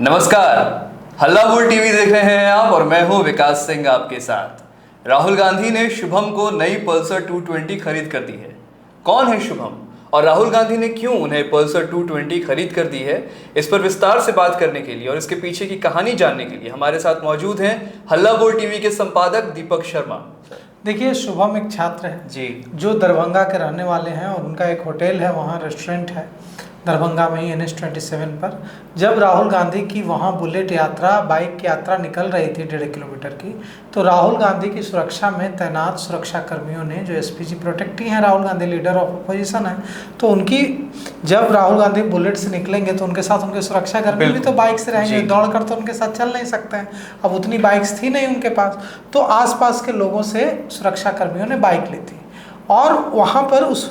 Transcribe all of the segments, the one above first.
नमस्कार, हल्ला बोल टीवी देख रहे हैं आप और मैं हूं विकास सिंह आपके साथ। राहुल गांधी ने शुभम को नई पल्सर 220 खरीद कर दी है। कौन है शुभम और राहुल गांधी ने क्यों उन्हें पल्सर 220 खरीद कर दी है, इस पर विस्तार से बात करने के लिए और इसके पीछे की कहानी जानने के लिए हमारे साथ मौजूद हैं हल्ला बोल टीवी के संपादक दीपक शर्मा। देखिए, शुभम एक छात्र है जी, जो दरभंगा के रहने वाले हैं और उनका एक होटल है, वहाँ रेस्टोरेंट है दरभंगा में ही NH27 पर। जब राहुल गांधी की वहाँ बुलेट यात्रा, बाइक यात्रा निकल रही थी 1.5 किलोमीटर की, तो राहुल गांधी की सुरक्षा में तैनात सुरक्षा कर्मियों ने, जो SPG प्रोटेक्टी हैं, Rahul Gandhi leader of opposition है, तो उनकी जब राहुल गांधी बुलेट से निकलेंगे तो उनके साथ उनके सुरक्षा कर्मी भी तो बाइक से रहेंगे, दौड़ कर तो उनके साथ चल नहीं सकते हैं। अब उतनी बाइक्स थी नहीं उनके पास, तो आसपास के लोगों से सुरक्षा कर्मियों ने बाइक ली थी और वहाँ पर उस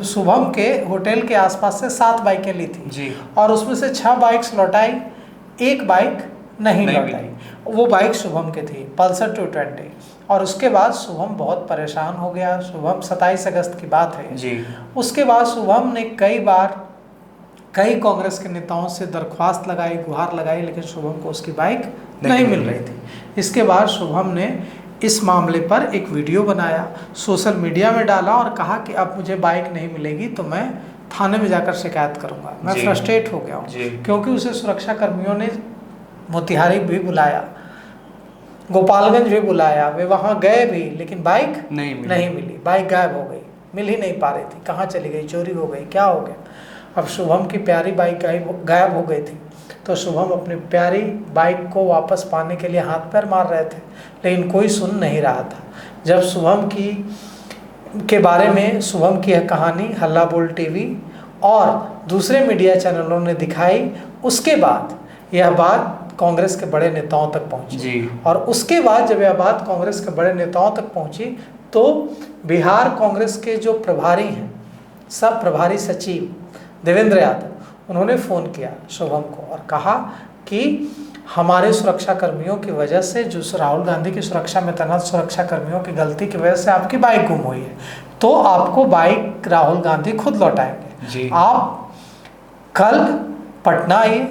शुभम के होटल के आसपास से 7 बाइकें ली थी जी। और उसमें से 6 बाइक्स लौटाई, एक बाइक नहीं लौटाई। वो बाइक शुभम की थी, पल्सर 220। और उसके बाद शुभम बहुत परेशान हो गया। शुभम 27 अगस्त की बात है जी। उसके बाद शुभम ने कई कांग्रेस के नेताओं से दरख्वास्त लगाई, गुहार लगाई, लेकिन शुभम को उसकी बाइक नहीं मिल रही थी। इसके बाद शुभम ने इस मामले पर एक वीडियो बनाया, सोशल मीडिया में डाला और कहा कि अब मुझे बाइक नहीं मिलेगी तो मैं थाने में जाकर शिकायत करूंगा। मैं फ्रस्ट्रेट हो गया हूँ, क्योंकि उसे सुरक्षा कर्मियों ने मोतिहारी भी बुलाया, गोपालगंज भी बुलाया, वे वहाँ गए भी, लेकिन बाइक नहीं मिली। बाइक गायब हो गई, मिल ही नहीं पा रही थी। कहाँ चली गई, चोरी हो गई, क्या हो गया। अब शुभम की प्यारी बाइक गायब हो गई थी, तो शुभम अपनी प्यारी बाइक को वापस पाने के लिए हाथ पैर मार रहे थे, लेकिन कोई सुन नहीं रहा था। जब शुभम के बारे में शुभम की यह कहानी हल्ला बोल टीवी और दूसरे मीडिया चैनलों ने दिखाई, उसके बाद यह बात कांग्रेस के बड़े नेताओं तक पहुंची जी। और उसके बाद जब यह बात कांग्रेस के बड़े नेताओं तक पहुंची तो बिहार कांग्रेस के जो प्रभारी हैं, सब प्रभारी सचिव देवेंद्र यादव, उन्होंने फ़ोन किया शुभम को और कहा कि हमारे सुरक्षा कर्मियों की वजह से, जो राहुल गांधी की सुरक्षा में तैनात सुरक्षा कर्मियों की गलती की वजह से आपकी बाइक गुम हुई है, तो आपको बाइक राहुल गांधी खुद लौटाएंगे जी। आप कल पटना आइए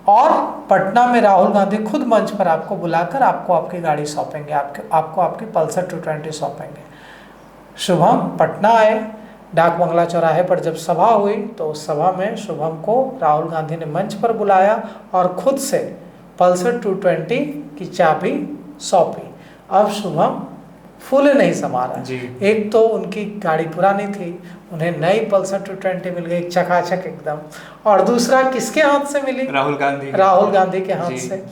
और पटना में राहुल गांधी खुद मंच पर आपको बुलाकर आपको आपकी गाड़ी सौंपेंगे, आपको आपकी पल्सर 220 सौंपेंगे। शुभम पटना आए, डाक बंगला चौराहे पर जब सभा हुई तो उस सभा में शुभम को राहुल गांधी ने मंच पर बुलाया और खुद से पल्सर 220 की चाबी सौंपी। अब शुभम फूले नहीं समा रहा। एक तो उनकी गाड़ी पुरानी थी, उन्हें नई पल्सर 220 मिल गई चकाचक एकदम, और दूसरा किसके हाथ से मिली, राहुल गांधी के हाथ से।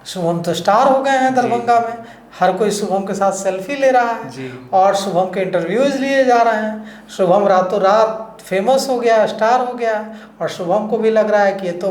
शुभम तो स्टार हो गए हैं दरभंगा में, हर कोई शुभम के साथ सेल्फी ले रहा है और शुभम के इंटरव्यूज लिए जा रहे हैं। शुभम रातों रात फेमस हो गया, स्टार हो गया, और शुभम को भी लग रहा है कि ये तो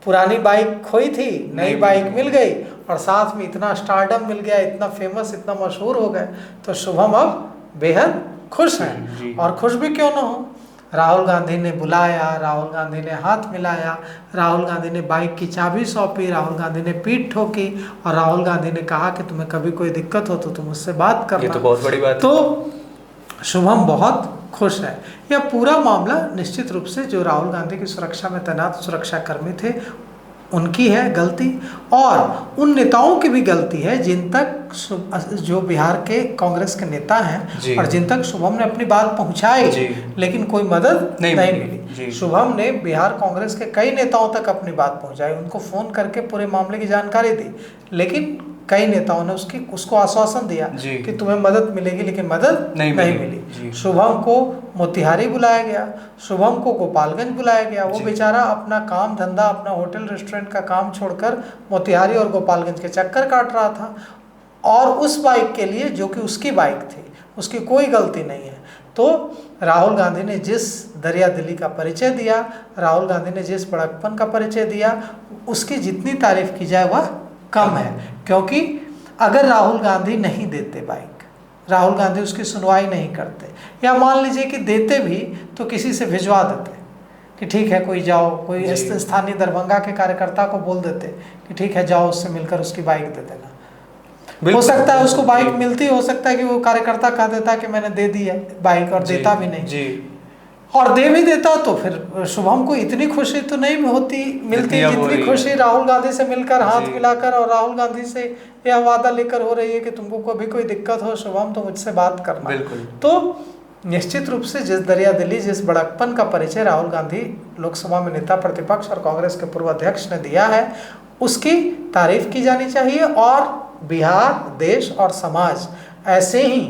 पुरानी बाइक खोई थी, नई बाइक मिल गई और साथ में इतना स्टारडम मिल गया, इतना फेमस, इतना मशहूर हो गए, तो शुभम अब बेहद खुश हैं। और खुश भी क्यों ना हो, राहुल गांधी ने बुलाया, राहुल गांधी ने हाथ मिलाया, राहुल गांधी ने बाइक की चाबी सौंपी, राहुल गांधी ने पीठ ठोकी और राहुल गांधी ने कहा कि तुम्हें कभी कोई दिक्कत हो तो तुम मुझसे बात करना। ये तो बहुत बड़ी बात है। तो शुभम बहुत खुश है। यह पूरा मामला निश्चित रूप से जो राहुल गांधी की सुरक्षा में तैनात सुरक्षा कर्मी थे उनकी है गलती, और उन नेताओं की भी गलती है जिन तक जो बिहार के कांग्रेस के नेता हैं और जिन तक शुभम ने अपनी बात पहुंचाई, लेकिन कोई मदद नहीं मिली। शुभम ने बिहार कांग्रेस के कई नेताओं तक अपनी बात पहुंचाई, उनको फ़ोन करके पूरे मामले की जानकारी दी, लेकिन कई नेताओं ने उसको आश्वासन दिया कि तुम्हें मदद मिलेगी, लेकिन मदद नहीं मिली। शुभम को मोतिहारी बुलाया गया, शुभम को गोपालगंज बुलाया गया। वो बेचारा अपना काम धंधा, अपना होटल रेस्टोरेंट का काम छोड़कर मोतिहारी और गोपालगंज के चक्कर काट रहा था, और उस बाइक के लिए जो कि उसकी बाइक थी, उसकी कोई गलती नहीं है। तो राहुल गांधी ने जिस दरिया दिली का परिचय दिया, राहुल गांधी ने जिस बड़कपन का परिचय दिया, उसकी जितनी तारीफ की जाए वह कम है। क्योंकि अगर राहुल गांधी नहीं देते बाइक, राहुल गांधी उसकी सुनवाई नहीं करते, या मान लीजिए कि देते भी तो किसी से भिजवा देते कि ठीक है कोई जाओ, कोई स्थानीय दरभंगा के कार्यकर्ता को बोल देते कि ठीक है जाओ उससे मिलकर उसकी बाइक दे देना। हो सकता है उसको बाइक मिलती, हो सकता है कि वो कार्यकर्ता कह देता कि मैंने दे दी है बाइक, और देता भी नहीं। और दे भी देता तो फिर शुभम को इतनी खुशी तो नहीं मिलती जितनी खुशी राहुल गांधी से मिलकर हाथ मिलाकर और राहुल गांधी से यह वादा लेकर हो रही है कि तुमको कभी कोई दिक्कत हो शुभम तो मुझसे बात करना। बिल्कुल। तो निश्चित रूप से जिस दरियादिली जिस बड़कपन का परिचय राहुल गांधी लोकसभा में नेता प्रतिपक्ष और कांग्रेस के पूर्व अध्यक्ष ने दिया है उसकी तारीफ की जानी चाहिए। और बिहार देश और समाज ऐसे ही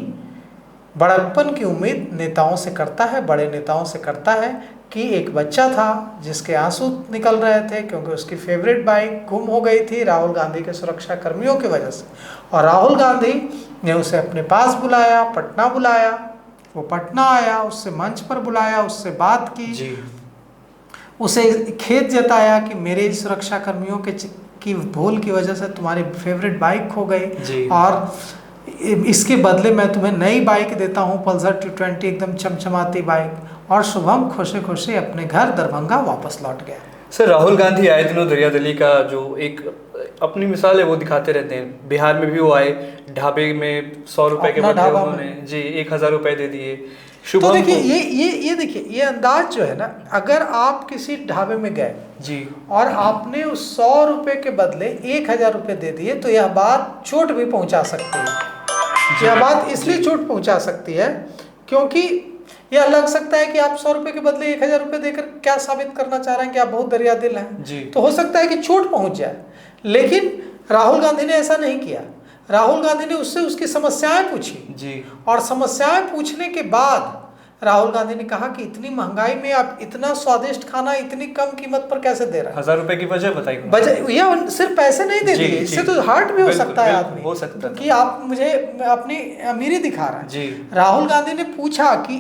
बड़प्पन की उम्मीद नेताओं से करता है, बड़े नेताओं से करता है कि एक बच्चा था जिसके आंसू निकल रहे थे क्योंकि उसकी फेवरेट बाइक गुम हो गई थी राहुल गांधी के सुरक्षा कर्मियों की वजह से, और राहुल गांधी ने उसे अपने पास बुलाया, पटना बुलाया, वो पटना आया, उससे मंच पर बुलाया, उससे बात की, उसे खेद जताया कि मेरे सुरक्षा कर्मियों की भूल की वजह से तुम्हारी फेवरेट बाइक खो गई और इसके बदले मैं तुम्हें नई बाइक देता हूं पल्सर 220 एकदम चमचमाती बाइक। और शुभम खुशी खुशी अपने घर दरभंगा वापस लौट गया। सर राहुल गांधी आए दिनों दरियादिली का जो एक अपनी मिसाल है वो दिखाते रहते हैं। बिहार में भी वो आए, ढाबे में 100 रुपए के बदले उन्होंने 1000 रुपए दे दिए। तो देखिए ये देखिए ये अंदाज जो है ना, अगर आप किसी ढाबे में गए जी और आपने उस 100 रुपए के बदले 1000 रुपए दे दिए तो यह बात चोट भी पहुंचा सकती है। यह बात इसलिए चोट पहुंचा सकती है क्योंकि यह लग सकता है कि आप 100 रुपए के बदले 1000 रुपए देकर क्या साबित करना चाह रहे हैं कि आप बहुत दरियादिल हैं। तो हो सकता है कि चोट पहुंच जाए, लेकिन राहुल गांधी ने ऐसा नहीं किया। राहुल गांधी ने उससे उसकी समस्याएं पूछी और समस्याएं पूछने के बाद राहुल गांधी ने कहा कि इतनी महंगाई में आप इतना स्वादिष्ट खाना इतनी कम कीमत पर कैसे दे रहे हैं। 1000 रुपए की वजह बताइए। यह सिर्फ पैसे नहीं दे दिए, इससे तो हार्ट भी हो सकता है आदमी, हो सकता है कि आप मुझे अपनी अमीरी दिखा रहे हैं। राहुल गांधी ने पूछा कि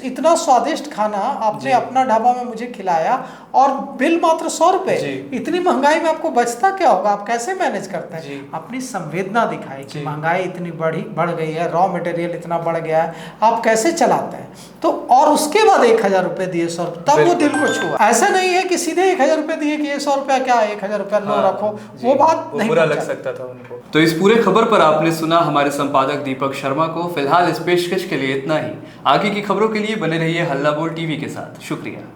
इतना स्वादिष्ट खाना आपने अपना ढाबा में मुझे खिलाया और बिल मात्र 100 रुपए, इतनी महंगाई में आपको बचता क्या होगा, आप कैसे मैनेज करते हैं। अपनी संवेदना दिखाई कि महंगाई इतनी बढ़ गई है, रॉ मटेरियल इतना बढ़ गया है, आप कैसे चलाते हैं। तो और उसके बाद 1000 रुपए दिए, 100 तब वो दिल को छुआ। ऐसा नहीं है कि सीधे 1000 रुपए दिए कि ये 100 रुपया क्या है, 1000 रुपया लो रखो, वो बात नहीं, बुरा लग सकता था उनको। तो इस पूरे खबर पर आपने सुना हमारे संपादक दीपक शर्मा को। फिलहाल इस पेशकश के लिए इतना ही। आगे की खबरों के लिए बने रहिए हल्ला बोल टीवी के साथ। शुक्रिया।